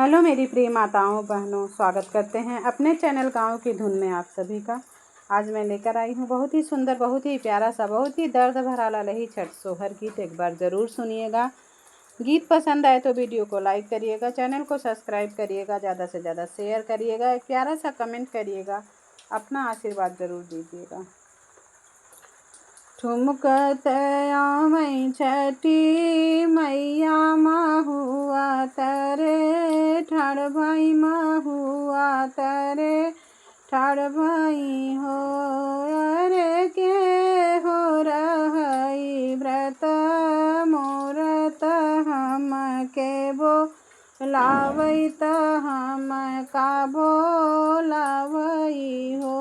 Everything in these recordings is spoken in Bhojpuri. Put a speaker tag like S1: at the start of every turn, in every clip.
S1: हेलो मेरी प्रिय माताओं बहनों, स्वागत करते हैं अपने चैनल गाँव की धुन में आप सभी का। आज मैं लेकर आई हूँ बहुत ही सुंदर, बहुत ही प्यारा सा, बहुत ही दर्द भरा ललही छठ सोहर गीत। एक बार ज़रूर सुनिएगा। गीत पसंद आए तो वीडियो को लाइक करिएगा, चैनल को सब्सक्राइब करिएगा, ज़्यादा से ज़्यादा शेयर करिएगा, एक प्यारा सा कमेंट करिएगा, अपना आशीर्वाद ज़रूर दीजिएगा। ठुमकत आमई छठी मैया महुआ तरे, ठाड़ भाई महुआ तरे, ठाड़ भाई हो। अरे के हो रही व्रत मोरत हम के बोलावई त हम का बोलावई हो।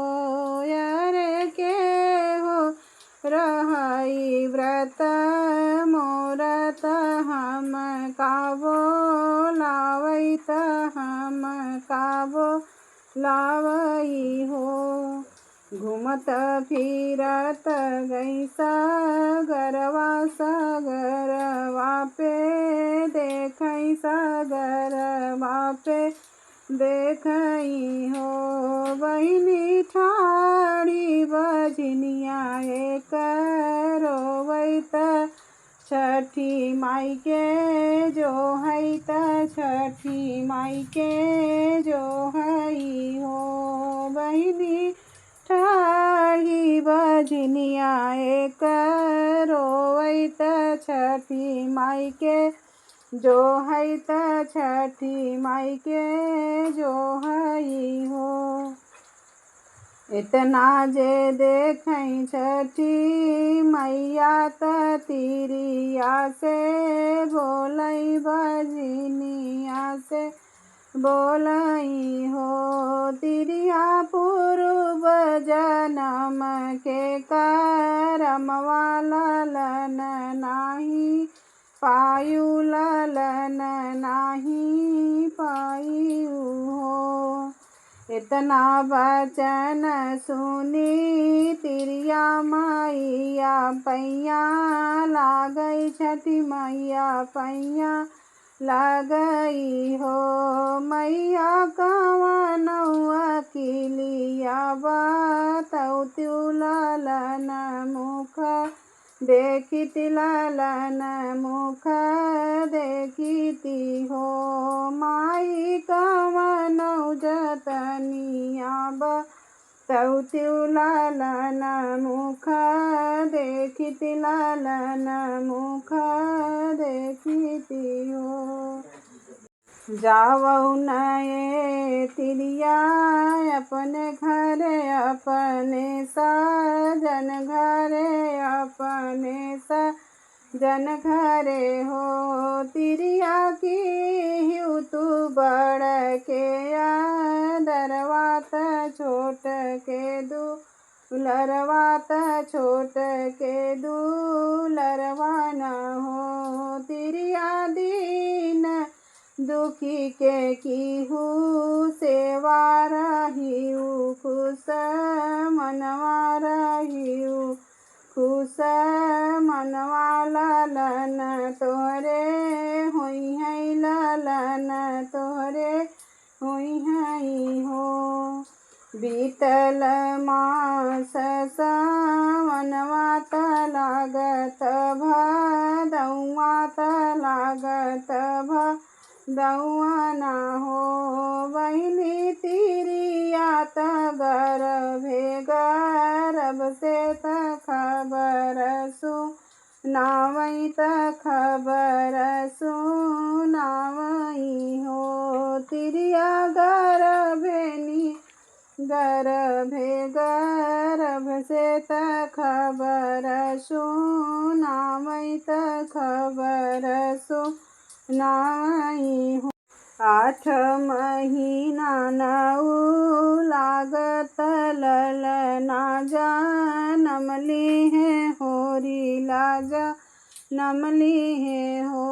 S1: अरे के हो रही व्रत मोरत हम का बोलावई त हम का बोलावई हो। घूमत फिरत गई सागरवा सागरवा पे, देखई सागरवा पे देखई हो। बहिनी ठाड़ी बजनिया एक रोवई त छठी माई के जो है त छठी माई के जो हई हो। बहिनी ठाड़ी बजनिया एक रोवई त छठी माई के जो है त छठी माई के जो हई हो। इतना जे देखई छठी मैया त तिरिया से बोलई बजनिया से बोलई हो। तिरिया पूर्व जनम के करमवा ललन नाही पायु, ललन नाही पायु हो। इतना वचन सुनी तिरिया मैया पैया लागई, छठी मैया पैया लागई हो। मैया कवनौआ किलिया बताऊ त्यू ललन मुख देखिति, ललन मुख देखिति हो। माई कवनौ जतनिया बताऊ त्यू ललन मुख देखिति, ललन मुख देखिति हो। जावऊ नये तिरिया अपने घरे, अपने सजन घरे, अपने सजन घरे हो। तिरिया की हिउ तू बड़ के दरवा त छोट के दुलरवा त छोट के दुलरवा न हो। तिरिया दीन दुखी के कीहू सेवा रहिऊ, खुश मनवा रहिऊ, खुश मनवा। ललन तोहरे हुई है, ललन तोहरे हुई है हो। बीतल मास सावनवा त लागत भदौआ त लागत भदौआ न हो। बहिनी तिरिया त गर्भे गर्भ से त खबर सुनावई त खबर सुनावई हो। तिरिया गर्भेनी गर्भे गर्भ से त खबर सुनावई त खबर सुनावई हो। 8 महीना नऊ लागत ललना जनम लिहे होरी लाजा नमली है हो।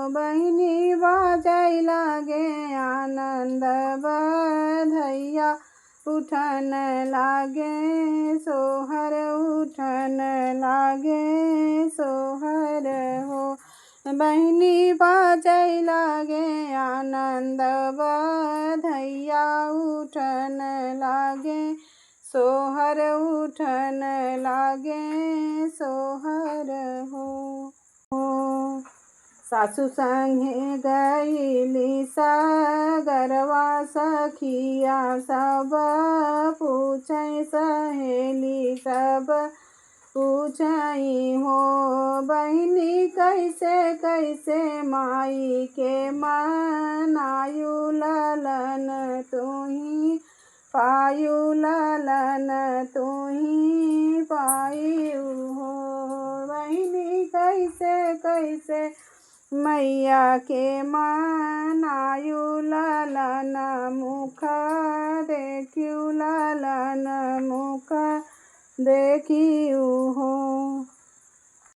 S1: बहिनी बाजै लागे आनंद बधैया, उठन लागे सोहर, उठन लागे सोहर हो। बहिनी बाजै लागे आनंद बधैया उठन लागे सोहर उठन लागे सोहर हो। सासु संगे गईली सगरवा सखिया सब पूछै सहेली सब पूछई हो। बहिनी कैसे कैसे माई के मनायु ललन तुही पायु ललन तुही पायु हो। बहिनी कैसे कैसे मैया के मनायु ललन मुख देखियु ललन मुख देखियु हो।